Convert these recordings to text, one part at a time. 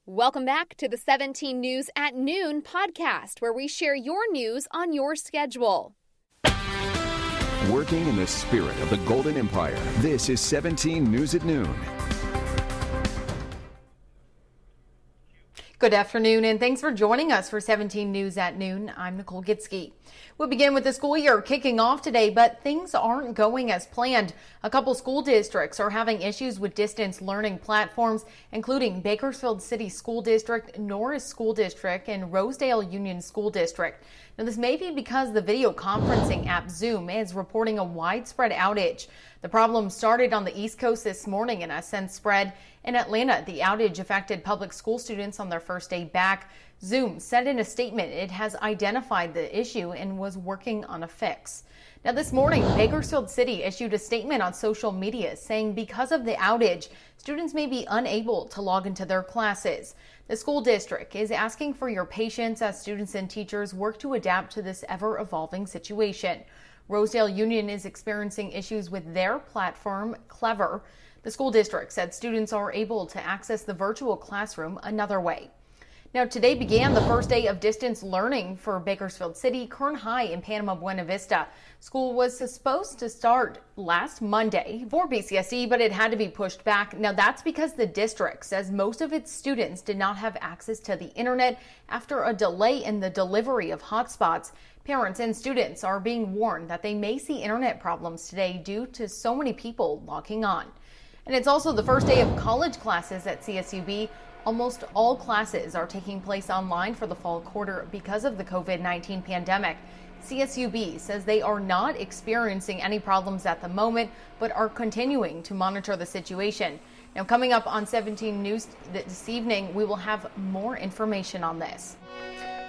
Welcome back to the 17 News at Noon podcast, where we share your news on your schedule. Working in the spirit of the Golden Empire, this is 17 News at Noon. Good afternoon, and thanks for joining us for 17 News at Noon. I'm Nicole Gitsky. We'll begin with the school year kicking off today, but things aren't going as planned. A couple school districts are having issues with distance learning platforms, including Bakersfield City School District, Norris School District, and Rosedale Union School District. Now, this may be because the video conferencing app Zoom is reporting a widespread outage. The problem started on the East Coast this morning and has since spread. In Atlanta, the outage affected public school students on their first day back. Zoom said in a statement it has identified the issue and was working on a fix. Now, this morning, Bakersfield City issued a statement on social media saying because of the outage, students may be unable to log into their classes. The school district is asking for your patience as students and teachers work to adapt to this ever-evolving situation. Rosedale Union is experiencing issues with their platform, Clever. The school district said students are able to access the virtual classroom another way. Now, today began the first day of distance learning for Bakersfield City, Kern High, and Panama Buena Vista. School was supposed to start last Monday for BCSE, but it had to be pushed back. Now, that's because the district says most of its students did not have access to the internet after a delay in the delivery of hotspots. Parents and students are being warned that they may see internet problems today due to so many people logging on. And it's also the first day of college classes at CSUB. Almost all classes are taking place online for the fall quarter because of the COVID-19 pandemic. CSUB says they are not experiencing any problems at the moment, but are continuing to monitor the situation. Now, coming up on 17 News this evening, we will have more information on this.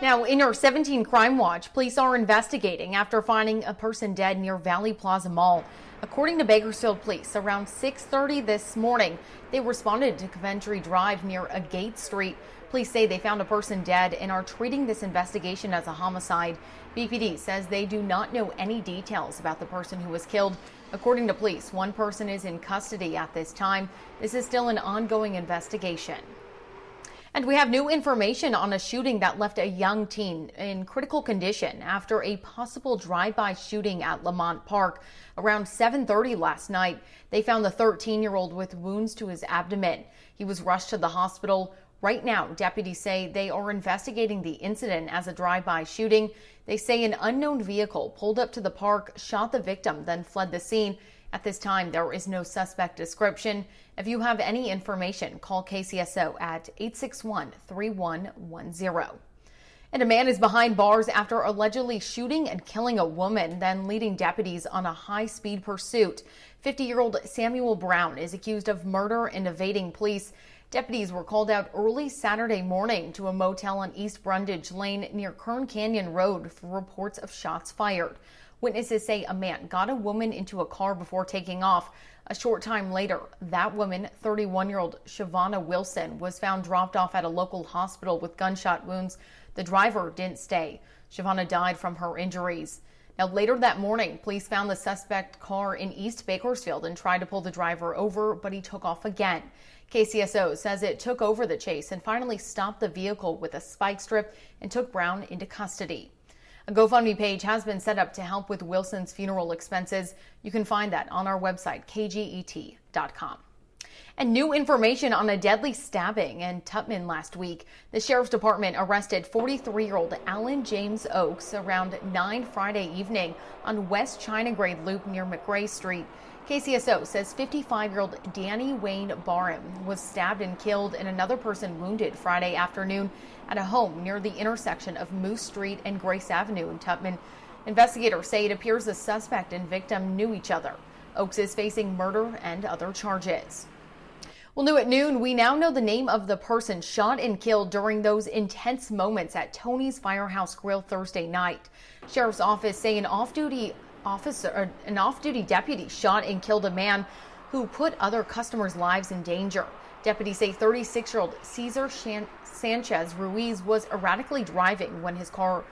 Now, in our 17 Crime Watch, police are investigating after finding a person dead near Valley Plaza Mall. According to Bakersfield Police, around 6:30 this morning, they responded to Coventry Drive near a Gate Street. Police say they found a person dead and are treating this investigation as a homicide. BPD says they do not know any details about the person who was killed. According to police, one person is in custody at this time. This is still an ongoing investigation. And we have new information on a shooting that left a young teen in critical condition after a possible drive-by shooting at Lamont Park. Around 7:30 last night, they found the 13-year-old with wounds to his abdomen. He was rushed to the hospital. Right now, deputies say they are investigating the incident as a drive-by shooting. They say an unknown vehicle pulled up to the park, shot the victim, then fled the scene. At this time, there is no suspect description. If you have any information, call KCSO at 861-3110. And a man is behind bars after allegedly shooting and killing a woman, then leading deputies on a high-speed pursuit. 50-year-old Samuel Brown is accused of murder and evading police. Deputies were called out early Saturday morning to a motel on East Brundage Lane near Kern Canyon Road for reports of shots fired. Witnesses say a man got a woman into a car before taking off. A short time later, that woman, 31-year-old Shavonna Wilson, was found dropped off at a local hospital with gunshot wounds. The driver didn't stay. Shavonna died from her injuries. Now, later that morning, police found the suspect car in East Bakersfield and tried to pull the driver over, but he took off again. KCSO says it took over the chase and finally stopped the vehicle with a spike strip and took Brown into custody. A GoFundMe page has been set up to help with Wilson's funeral expenses. You can find that on our website, KGET.com. And new information on a deadly stabbing in Tutman last week. The Sheriff's Department arrested 43-year-old Alan James Oakes around 9 Friday evening on West China Grade Loop near McRae Street. KCSO says 55-year-old Danny Wayne Barham was stabbed and killed and another person wounded Friday afternoon at a home near the intersection of Moose Street and Grace Avenue in Tutman. Investigators say it appears the suspect and victim knew each other. Oakes is facing murder and other charges. Well, new at noon, we now know the name of the person shot and killed during those intense moments at Tony's Firehouse Grill Thursday night. Sheriff's office say an off-duty deputy shot and killed a man who put other customers' lives in danger. Deputies say 36-year-old Cesar Sanchez Ruiz was erratically driving when his car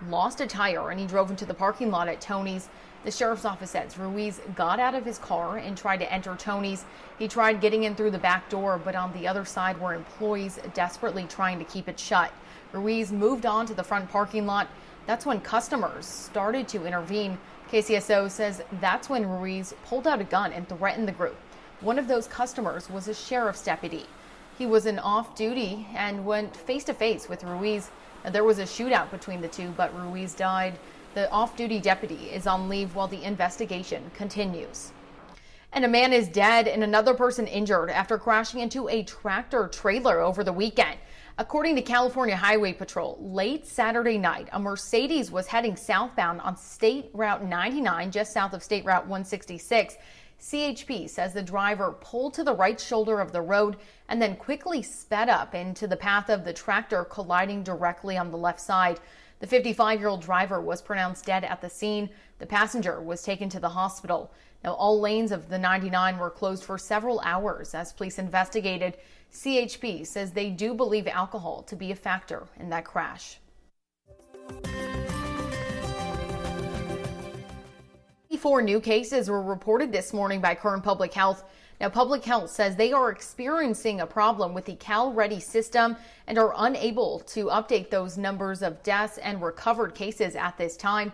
lost a tire and he drove into the parking lot at Tony's. The sheriff's office says Ruiz got out of his car and tried to enter Tony's. He tried getting in through the back door, but on the other side were employees desperately trying to keep it shut. Ruiz moved on to the front parking lot. That's when customers started to intervene. KCSO says that's when Ruiz pulled out a gun and threatened the group. One of those customers was a sheriff's deputy. He was an off-duty and went face-to-face with Ruiz. There was a shootout between the two, but Ruiz died. The off-duty deputy is on leave while the investigation continues. And a man is dead and another person injured after crashing into a tractor trailer over the weekend. According to California Highway Patrol, late Saturday night, a Mercedes was heading southbound on State Route 99, just south of State Route 166. CHP says the driver pulled to the right shoulder of the road and then quickly sped up into the path of the tractor, colliding directly on the left side. The 55-year-old driver was pronounced dead at the scene. The passenger was taken to the hospital. Now, all lanes of the 99 were closed for several hours as police investigated. CHP says they do believe alcohol to be a factor in that crash. 4 new cases were reported this morning by Kern Public Health. Now, Public Health says they are experiencing a problem with the CalReady system and are unable to update those numbers of deaths and recovered cases at this time.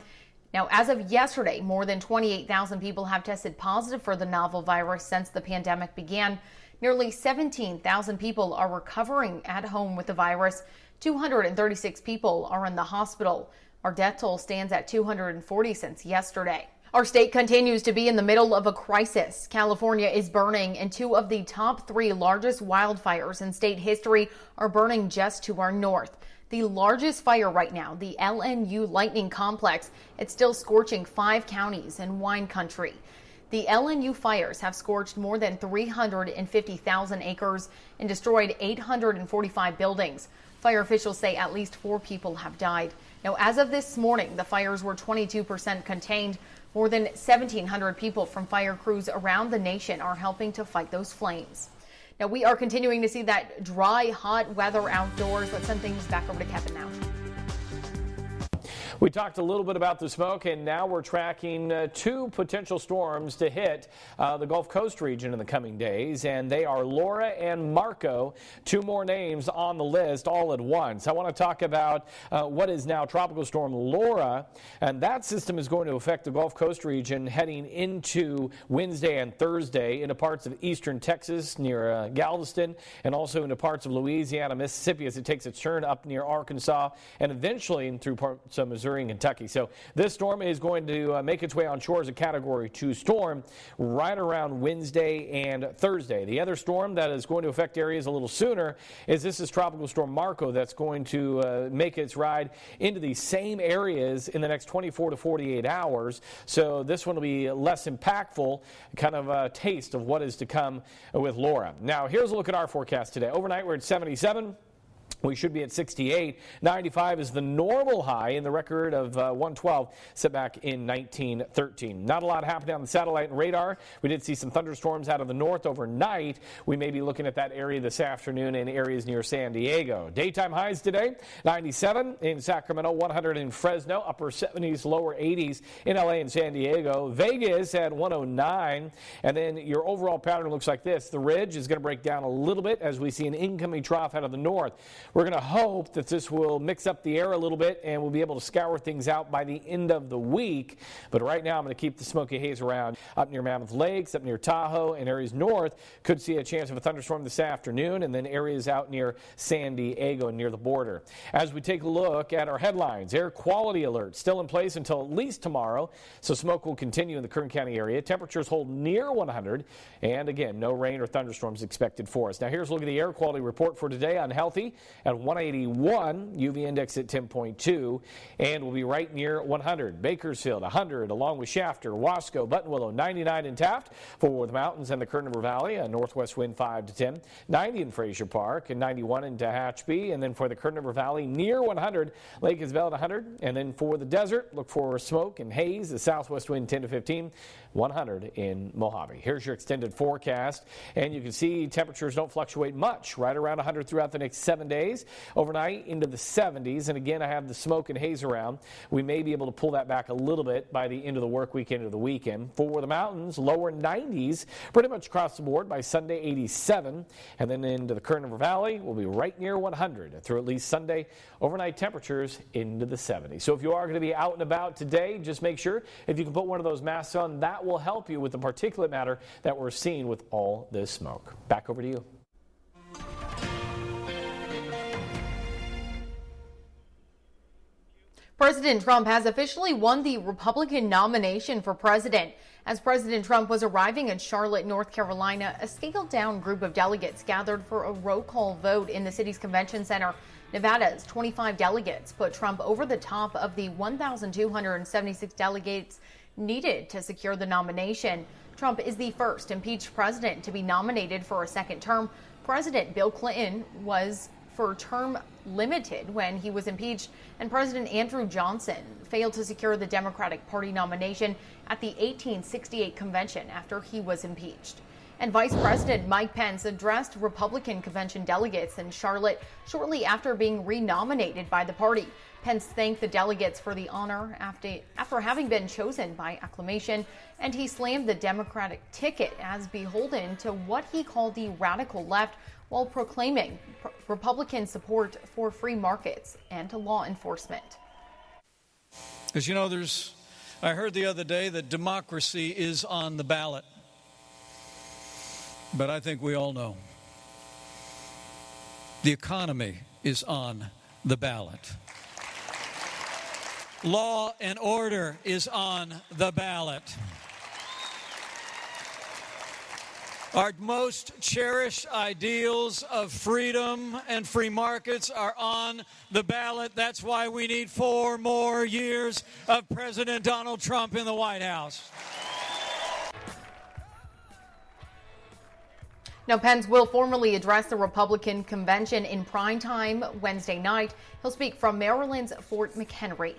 Now, as of yesterday, more than 28,000 people have tested positive for the novel virus since the pandemic began. Nearly 17,000 people are recovering at home with the virus. 236 people are in the hospital. Our death toll stands at 240 since yesterday. Our state continues to be in the middle of a crisis. California is burning, and 2 of the top 3 largest wildfires in state history are burning just to our north. The largest fire right now, the LNU Lightning Complex, it's still scorching 5 counties in wine country. The LNU fires have scorched more than 350,000 acres and destroyed 845 buildings. Fire officials say at least 4 people have died. Now, as of this morning, the fires were 22% contained. More than 1,700 people from fire crews around the nation are helping to fight those flames. Now, we are continuing to see that dry, hot weather outdoors. Let's send things back over to Kevin now. We talked a little bit about the smoke, and now we're tracking 2 potential storms to hit the Gulf Coast region in the coming days, and they are Laura and Marco. 2 more names on the list all at once. I want to talk about what is now Tropical Storm Laura, and that system is going to affect the Gulf Coast region heading into Wednesday and Thursday into parts of eastern Texas near Galveston, and also into parts of Louisiana, Mississippi as it takes its turn up near Arkansas, and eventually through parts of Missouri and Kentucky. So this storm is going to make its way on shore as a Category 2 storm right around Wednesday and Thursday. The other storm that is going to affect areas a little sooner is Tropical Storm Marco that's going to make its ride into these same areas in the next 24 to 48 hours. So this one will be less impactful, kind of a taste of what is to come with Laura. Now, here's a look at our forecast today. Overnight, we're at 77. We should be at 68. 95 is the normal high in the record of 112 set back in 1913. Not a lot happening on the satellite and radar. We did see some thunderstorms out of the north overnight. We may be looking at that area this afternoon in areas near San Diego. Daytime highs today, 97 in Sacramento, 100 in Fresno, upper 70s, lower 80s in LA and San Diego. Vegas at 109. And then your overall pattern looks like this. The ridge is going to break down a little bit as we see an incoming trough out of the north. We're going to hope that this will mix up the air a little bit and we'll be able to scour things out by the end of the week. But right now I'm going to keep the smoky haze around up near Mammoth Lakes, up near Tahoe, and areas north could see a chance of a thunderstorm this afternoon, and then areas out near San Diego and near the border. As we take a look at our headlines, air quality alert still in place until at least tomorrow, so smoke will continue in the Kern County area. Temperatures hold near 100, and again, no rain or thunderstorms expected for us. Now here's a look at the air quality report for today. Unhealthy at 181, UV index at 10.2, and we'll be right near 100. Bakersfield 100, along with Shafter, Wasco, Buttonwillow 99 in Taft, for the mountains and the Kern River Valley, a northwest wind 5 to 10, 90 in Fraser Park, and 91 in Tehachapi, and then for the Kern River Valley near 100, Lake Isabel at 100, and then for the desert, look for smoke and haze, the southwest wind 10 to 15, 100 in Mojave. Here's your extended forecast, and you can see temperatures don't fluctuate much, right around 100 throughout the next 7 days. Overnight into the 70s, and again, I have the smoke and haze around. We may be able to pull that back a little bit by the end of the work week into the weekend. For the mountains, lower 90s pretty much across the board by Sunday, 87, and then into the Kern Valley, we'll be right near 100 through at least Sunday. Overnight temperatures into the 70s. So if you are going to be out and about today, just make sure if you can put one of those masks on, that will help you with the particulate matter that we're seeing with all this smoke. Back over to you. President Trump has officially won the Republican nomination for president. As President Trump was arriving in Charlotte, North Carolina, a scaled-down group of delegates gathered for a roll call vote in the city's convention center. Nevada's 25 delegates put Trump over the top of the 1,276 delegates needed to secure the nomination. Trump is the first impeached president to be nominated for a second term. President Bill Clinton was for term limited when he was impeached, and President Andrew Johnson failed to secure the Democratic Party nomination at the 1868 convention after he was impeached. And Vice President Mike Pence addressed Republican convention delegates in Charlotte shortly after being renominated by the party. Pence thanked the delegates for the honor after having been chosen by acclamation, and he slammed the Democratic ticket as beholden to what he called the radical left, while proclaiming Republican support for free markets and to law enforcement. As you know, I heard the other day that democracy is on the ballot. But I think we all know the economy is on the ballot. Law and order is on the ballot. Our most cherished ideals of freedom and free markets are on the ballot. That's why we need 4 more years of President Donald Trump in the White House. Now, Pence will formally address the Republican convention in prime time Wednesday night. He'll speak from Maryland's Fort McHenry.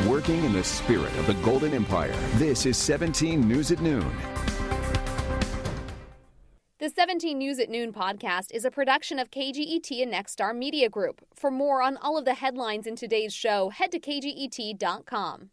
Working in the spirit of the Golden Empire, this is 17 News at Noon. The 17 News at Noon podcast is a production of KGET and Nexstar Media Group. For more on all of the headlines in today's show, head to KGET.com.